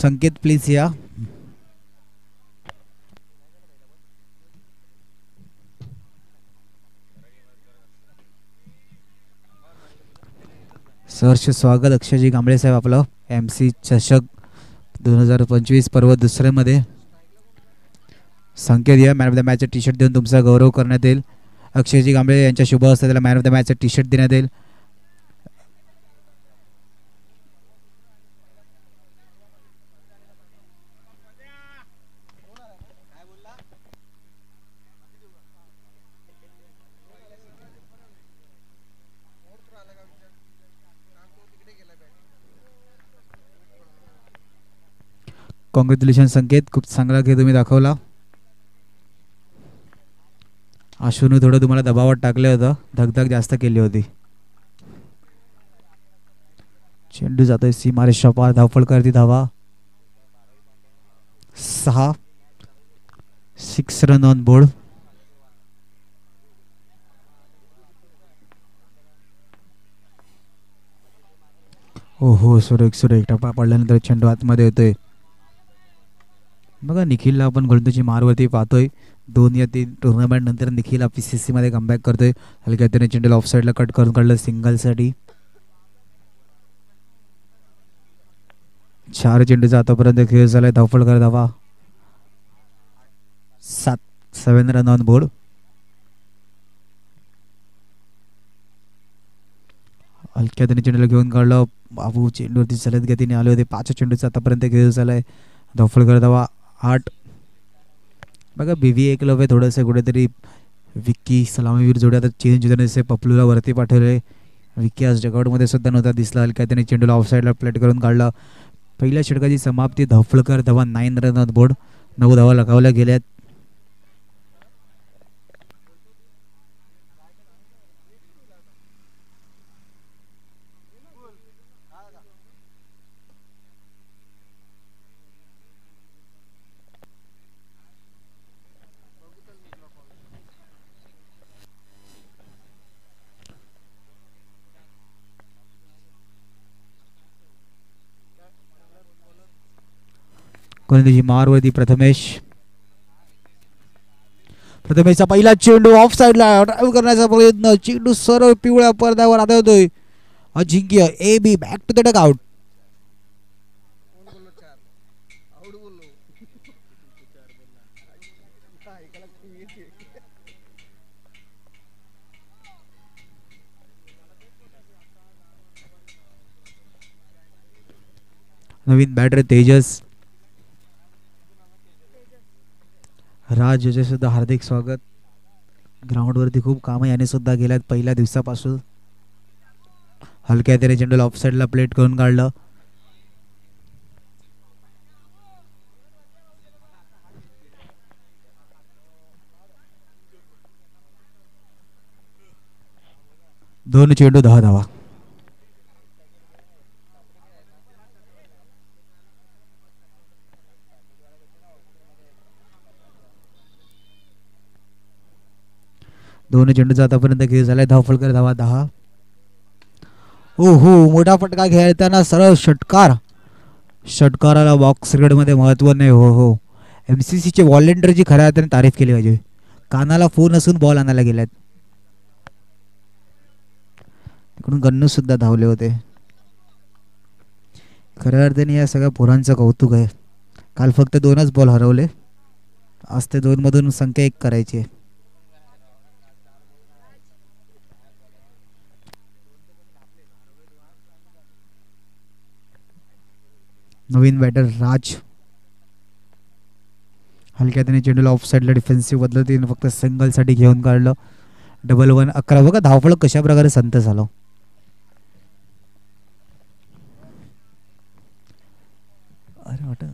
संकेत please या. सहर्ष स्वागत अक्षयजी कांबळे साहेब आपलं MC चषक 2025 पर्व दुसऱ्यामध्ये. संकेत या man of the match T shirt देऊन तुमचा गौरव करण्यात येईल. अक्षयजी कांबळे यांच्या शुभ हस्ते त्याला man of the match T shirt देण्यात येईल. कॉंग्रॅच्युलेशन संकेत, खूप चांगला खेळ तुम्ही दाखवला. आशूने थोडं तुम्हाला दबावात टाकलं होतं, धगधग जास्त केली होती. चेंडू जातोय सीमारेषा पार, धावपळ करती धावा 6 रन ऑन बोर्ड. हो सुरेख सुरेख टप्पा पडल्यानंतर चेंडू आतमध्ये येतोय. बघा निखिलला आपण गोलंदाजी मारवरती पाहतोय. 2 या 3 टुर्नामेंट नंतर निखिल PCC मध्ये कमबॅक करतोय. हलक्या त्याने चेंडूला ऑफ साईडला कट करून काढलं सिंगलसाठी. 4 चेंडूचा आतापर्यंत खेळ झालाय. धावपळ कर धावा 7 रन ऑन बोर्ड. हलक्या त्याने चेंडूला घेऊन काढलं. बाबू चेंडूवरती चलत गतीने आले होते. 5 चेंडूचा आतापर्यंत खेळ झालाय. धावपळ कर धावा 8. बघा BV एकलव्य थोडंसं कुठेतरी विक्की सलामीवीर जोड्या आता चेंज होताना पपलूला वरती पाठवले. विक्की आज जगआउटमध्ये सुद्धा नव्हता दिसला. हलक्या त्याने चेंडूला ऑफ साईडला प्लेट करून काढला. पहिल्या षटकाची समाप्ती. धावपळकर धावा 9 रन ऑन बोर्ड. 9 धावा लगावल्या गेल्यात. गोलंदाजी मारवरती प्रथमेशचा पहिला चेंडू ऑफ साईडला ड्राईव्ह करण्याचा प्रयत्न. चेंडू सरळ पिवळ्या पडद्यावर आदळतोय. Ajinkya AB back to the dugout. नवीन बॅटर तेजस राज याचे सुद्धा हार्दिक स्वागत. ग्राउंडवरती खूप कामं याने सुद्धा गेल्यात पहिल्या दिवसापासून. हलक्या त्याने चेंडूला ऑफ साईडला प्लेट करून काढलं. दोन चेंडू 10 धावा. दोन चेंडूचा आतापर्यंत खेळ झालाय. धावफलकर धावा 10. हो मोठा फटका खेळताना सरळ षटकार. षटकाराला बॉक्स मध्ये महत्व नाही. हो MCC चे व्हॉलेंटियरची खऱ्या अर्थाने तारीफ केली पाहिजे. कानाला फोन असून बॉल आणायला गेल्यात. तिकडून गन्नू सुद्धा धावले होते. खऱ्या अर्थाने या सगळ्या पोरांचं कौतुक आहे. काल फक्त 2च बॉल हरवले. आज ते 2 मधून संख्या 1 करायची. नवीन बॅटर राज हलक्या त्याने चेंडूला ऑफ साईडला डिफेन्सिव्ह बदलतीने फक्त सिंगल साठी घेऊन काढलं. 1-1 11. बघा धावफलक कशा प्रकारे संत झालं. अरे वाटत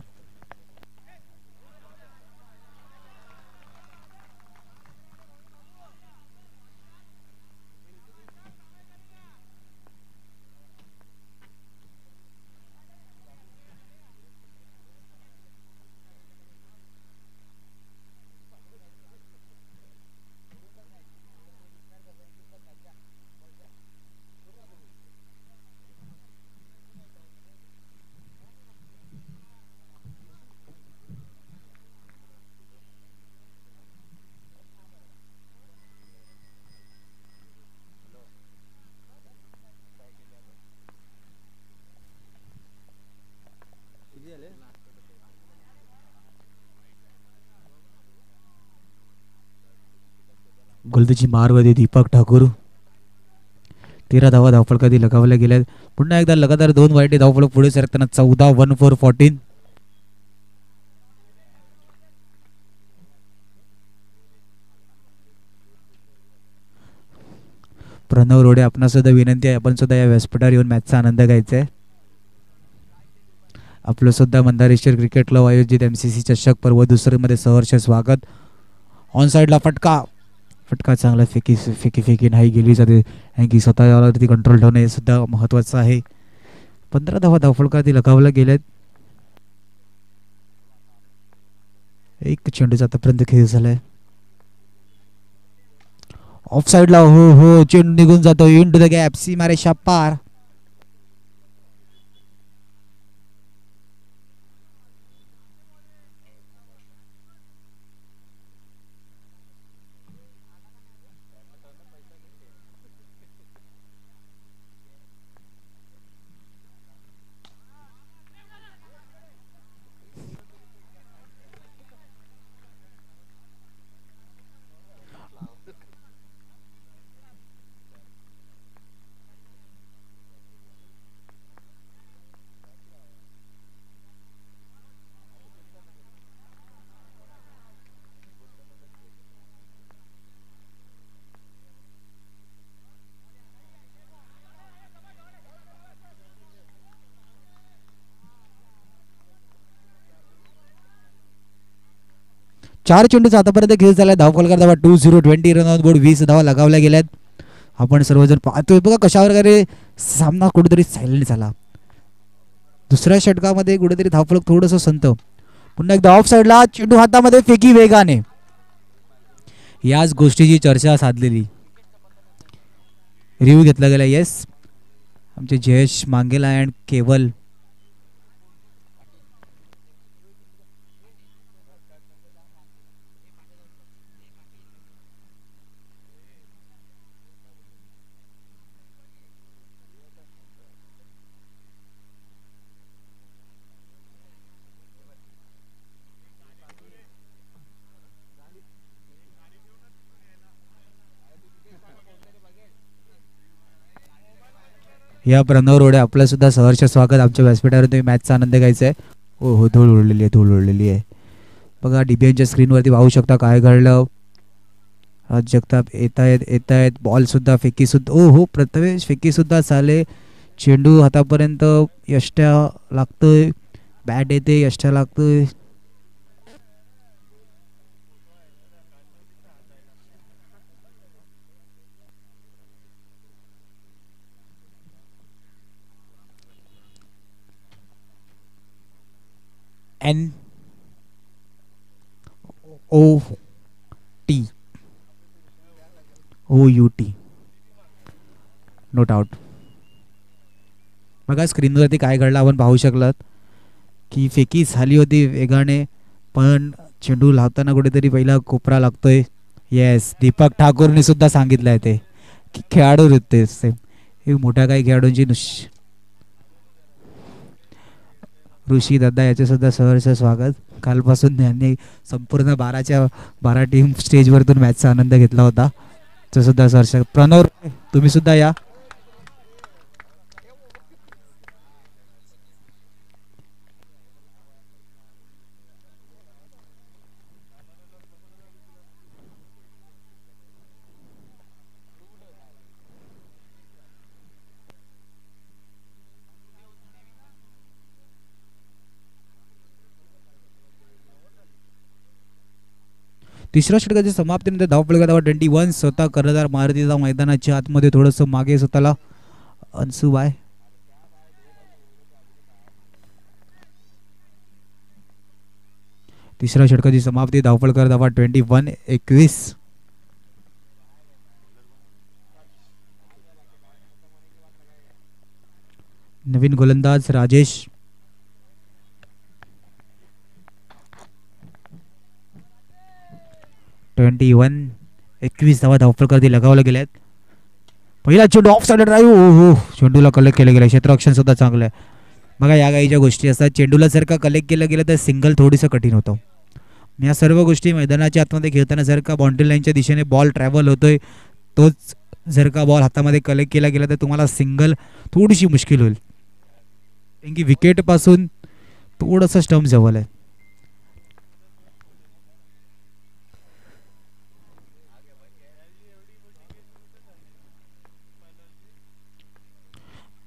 गोलंदाजी मारमध्ये दीपक ठाकूर. 13 धावा धावफलकात लगावल्या गेल्यात. पुन्हा एकदा लगातार 2 वाईट धावफलक पुढे सरकताना 14 1 for 14. प्रणव रोडे आपणा सुद्धा विनंती आहे, आपण सुद्धा या व्यासपीठावर येऊन मॅचचा आनंद घ्यायचा आहे. आपलं सुद्धा मंदारेश्वर क्रिकेट क्लब आयोजित MCC चषक पर्व दुसरीमध्ये सहर्ष स्वागत. ऑन साईडला फटका चांगला फेकी नाही गेली जाते, कारण की स्वतःवरती कंट्रोल ठेवणे हे सुद्धा महत्त्वाचं आहे. 15 धावा धावफलकात लगावल्या गेल्यात. एक चेंडूचा आतापर्यंत खेळ झालाय. ऑफ साइडला हो चेंडू निघून जातो. इन टू द गॅप, सीमारेषा पार. चार चेंडूचा आतापर्यंत खेळ झाला. धावफलकात धावा 20 रन ऑन बोर्ड. 20 धावा लगावल्या गेल्यात. आपण सर्वजण पाहतोय बघा कशा प्रकारे सामना कुठेतरी सायलेंट झाला. दुसऱ्या षटकामध्ये कुठेतरी धावफलक थोडंसं संत. पुन्हा एकदा ऑफ साइडला चेंडू हातामध्ये, फेकी वेगाने. याच गोष्टीची चर्चा साधलेली, रिव्ह्यू घेतला गेला. येस, आमचे जयेश मांगेला अँड केवल या प्रणव रोडे आपलं सुद्धा सहर्ष स्वागत. आमच्या व्यासपीठावर तुम्ही मॅचचा आनंद घ्यायचा आहे. हो धूळ उडलेली आहे बघा. DBNच्या स्क्रीनवरती पाहू शकता काय घडलं. राज जगताप येत आहेत. बॉल सुद्धा फेकी सुद्धा हो प्रथमेश फेकी सुद्धा चाले. चेंडू हातापर्यंत यष्ट्या लागतोय. बॅट येते, यष्ट्या लागतोय. NOOT note out. बघा स्क्रीनवरती काय घडलं आपण पाहू शकलात की फेकी झाली होती वेगाने, पण चेंडू लावताना कुठेतरी पहिला कोपरा लागतोय. येस, दीपक ठाकूरने सुद्धा सांगितलं आहे ते की खेळाडू होते हे मोठ्या काही खेळाडूंची ऋषी दादा याचे सुद्धा सहर्ष स्वागत. कालपासून त्यांनी संपूर्ण 12 टीम स्टेजवरतून मॅचचा आनंद घेतला होता. तो सुद्धा सहर्ष. प्रणव तुम्ही सुद्धा या. तिसऱ्या षटकाची समाप्तीनंतर धावफलकात धावा 21. स्वतः कर्णधार मारुतीचा मैदानाच्या आतमध्ये थोडंसं मागे स्वतःला अनसुबाय. तिसऱ्या षटकाची समाप्ती. धावफलकात धावा 21. नवीन गोलंदाज राजेश. धावा धावफलकावरती लगावल्या गेल्यात. पहिला चेंडू ऑफ साइड ड्राईव्ह. चेंडूला कलेक्ट केलं गेलं. क्षेत्ररक्षण सुद्धा चांगलं आहे. बघा या काही ज्या गोष्टी असतात, चेंडूला जर का कलेक्ट केलं गेलं तर सिंगल थोडीसं कठीण होतं. या सर्व गोष्टी मैदानाच्या आतमध्ये खेळताना जर का बाउंड्री लाईनच्या दिशेने बॉल ट्रॅव्हल होतोय, तोच जर का बॉल हातामध्ये कलेक्ट केला गेला तर तुम्हाला सिंगल थोडीशी मुश्किल होईल, कारण की विकेटपासून थोडंसं स्टंप जवळ आहे.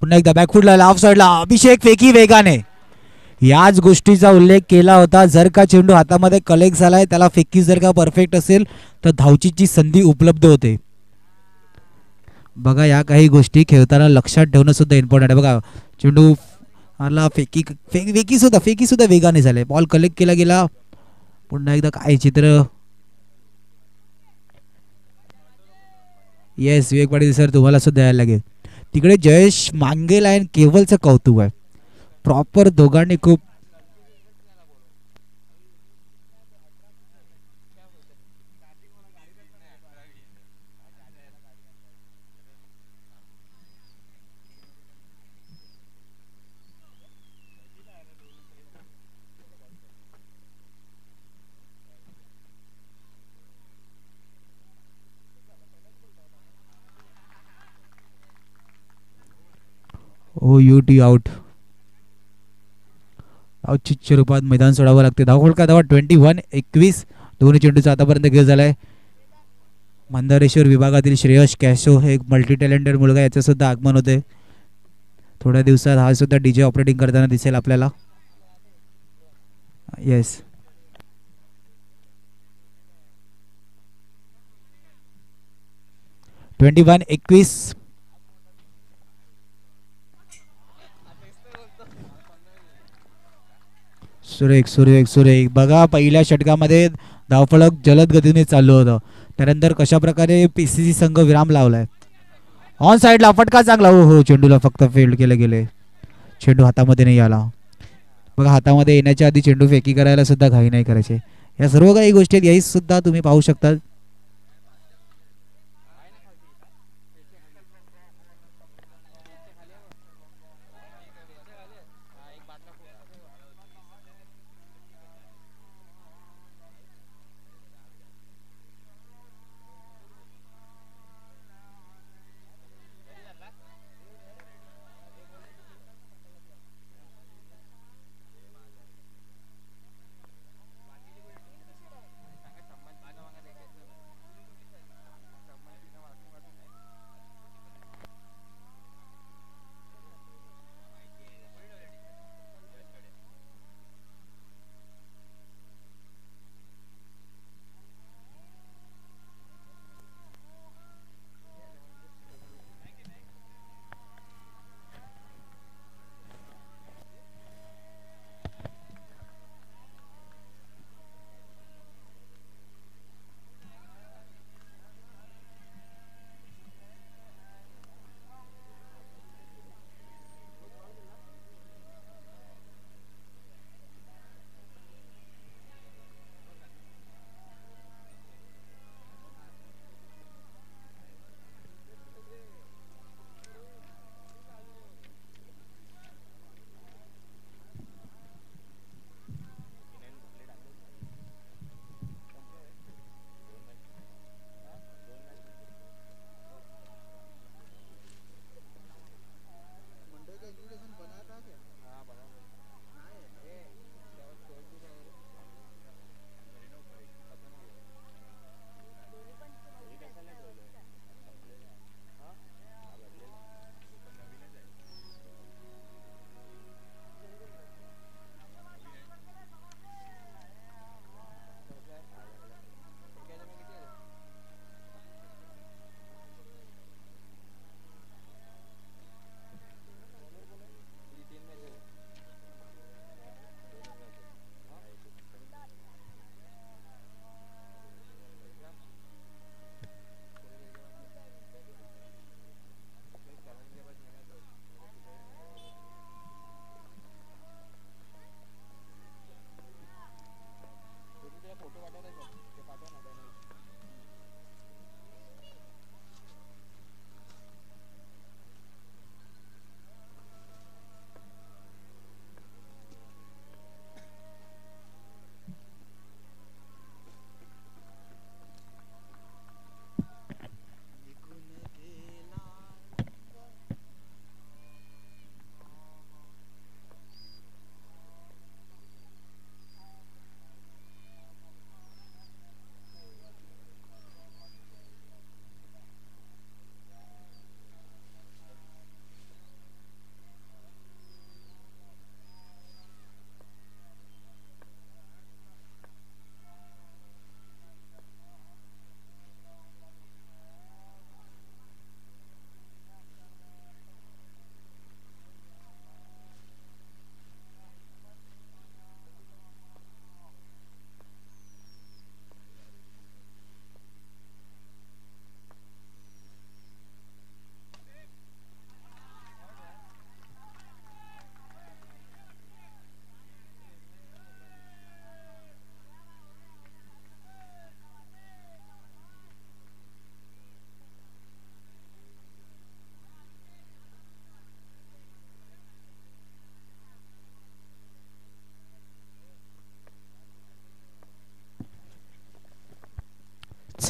पुन्हा एकदा बॅकफुटला ऑफ साईडला अभिषेक फेकी वेगाने. याच गोष्टीचा उल्लेख केला होता, जर का चेंडू हातामध्ये कलेक्ट झालाय, त्याला फेकी जर का परफेक्ट असेल तर धावचीची संधी उपलब्ध होते. बघा, या काही गोष्टी खेळताना लक्षात ठेवणं सुद्धा इम्पॉर्टंट आहे. बघा, चेंडू आला, फेकी सुद्धा वेगाने झाले, बॉल कलेक्ट केला गेला. पुन्हा एकदा काय चित्र. येस, विवेक पाटील सर, तुम्हाला सुद्धा यायला लागेल. तिकडे जयेश मांगेला आणि केवलचं कौतुक आहे. प्रॉपर दोघांनी खूप ओ टी आउट. औचित्य रूपात मैदान सोडावं लागते. धावफलका धावा 21-21. दोन्ही चेंडूचा आतापर्यंत खेळ झालाय. मंदारेश्वर विभागातील श्रेयश कॅशो हे एक मल्टी टॅलेंटेड मुलगा, याचं सुद्धा आगमन होते. थोड्या दिवसात हा सुद्धा डीजे ऑपरेटिंग करताना दिसेल आपल्याला. येस, 21-21. सुरेख सुरेख सुरेख. बघा, पहिल्या षटकामध्ये धावफलक जलद गतीने चालू होतं, त्यानंतर कशा प्रकारे पीसीसी संघ विराम लावलाय. ऑन साईडला फटका चांगला. हो, चेंडूला फक्त फेल्ड केले गेले, चेंडू हातामध्ये नाही आला. बघा, हातामध्ये येण्याच्या आधी चेंडू फेकी करायला सुद्धा घाई नाही करायचे. या सर्व काही गोष्टी आहेत, याही सुद्धा तुम्ही पाहू शकता.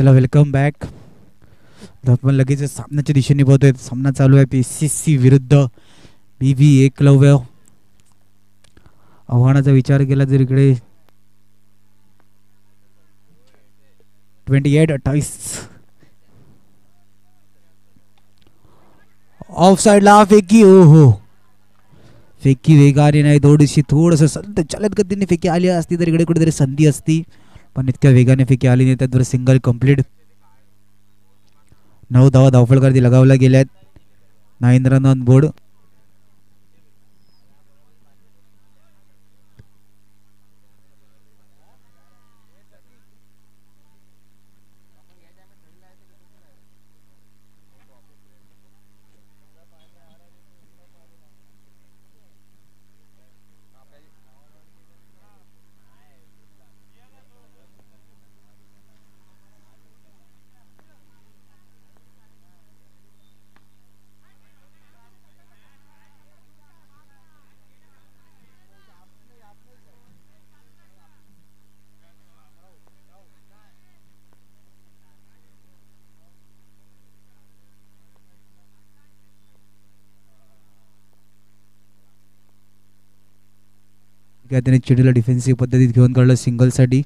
चला वेलकम बॅक. आपण लगेच सामन्याच्या दिशेने पोहतोय. सामना चालू आहे PCC विरुद्ध BV एकलव्य. आव्हानाचा विचार केला जर इकडे 28-28 ऑफ साइडला फेकी. हो फेकी वेगाने नाही, थोडंसं संत चालत गतीने फेकी आली असती तर इकडे कुठेतरी संधी असती, पण इतक्या वेगाने फेकी आली नाही. त्याद्वारे सिंगल कंप्लीट. 9 धावा धावफलकावरती लगावल्या गेल्यात. 9 रन ऑन बोर्ड. त्याने चेंडूला डिफेन्सिव्ह पद्धतीत घेऊन काढलं सिंगलसाठी.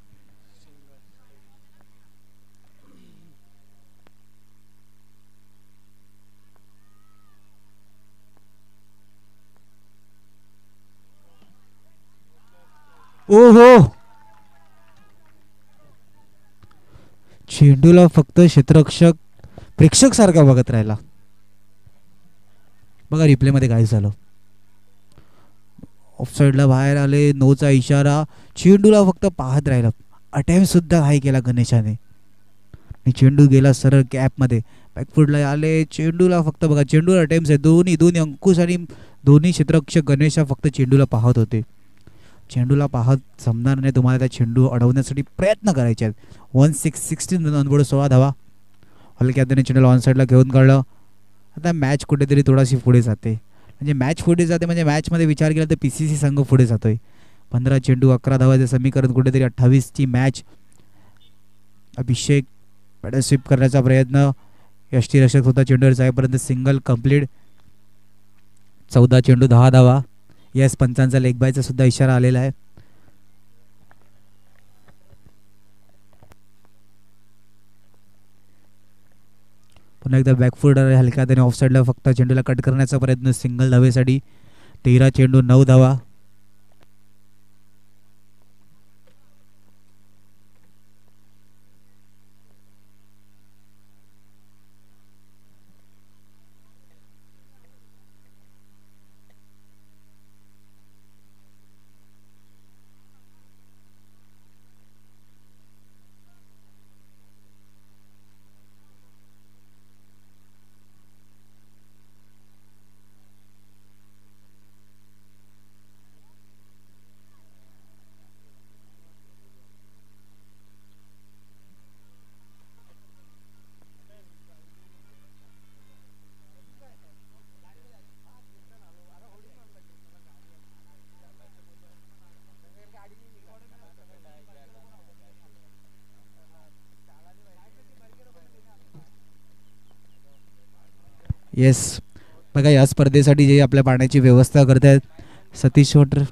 ओहो, चेंडूला फक्त क्षेत्ररक्षक प्रेक्षक सारखा बघत राहिला. बघा रिप्ले मध्ये काय झालं. ऑफसाईडला बाहेर आले. 9चा इशारा. चेंडूला फक्त पाहत राहिला. अटेम्प्ट सुद्धा हाय केला गणेशाने आणि चेंडू गेला सरळ कॅप मध्ये. बॅकफुटला आले. चेंडूला फक्त बघा, चेंडूला अटेम्प्ट आहे दोन्ही अंकुश आणि दोन्ही क्षेत्ररक्षक गणेशा फक्त चेंडूला पाहत होते. चेंडूला पाहत जमणार नाही तुम्हाला. त्या चेंडू अडवण्यासाठी प्रयत्न करायचे आहेत. 16 रन 16 धावा. हलक्या त्याने चेंडूला ऑन साईडला घेऊन काढलं. आता मॅच कुठेतरी थोडाशी पुढे जाते. म्हणजे मॅच पुढे जाते म्हणजे मॅचमध्ये विचार केला तर PCC संघ पुढे जातोय. 15 चेंडू 11 धावाचे समीकरण कुठेतरी 28ची मॅच. अभिषेक पॅडल स्वीप करण्याचा प्रयत्न. यष्टीरक्षक होता चेंडूवर जाईपर्यंत सिंगल कंप्लीट. 14 चेंडू 10 धावा. येस, पंचांचा लेग बायचा सुद्धा इशारा आलेला आहे. पुन्हा एकदा बॅकफुट हलक्या त्याने ऑफसाईडला फक्त चेंडूला कट करण्याचा प्रयत्न सिंगल धावेसाठी. 13 चेंडू 9 धावा. येस, बघा या स्पर्धेसाठी जे आपल्या पाण्याची व्यवस्था करतायत सतीश वॉटर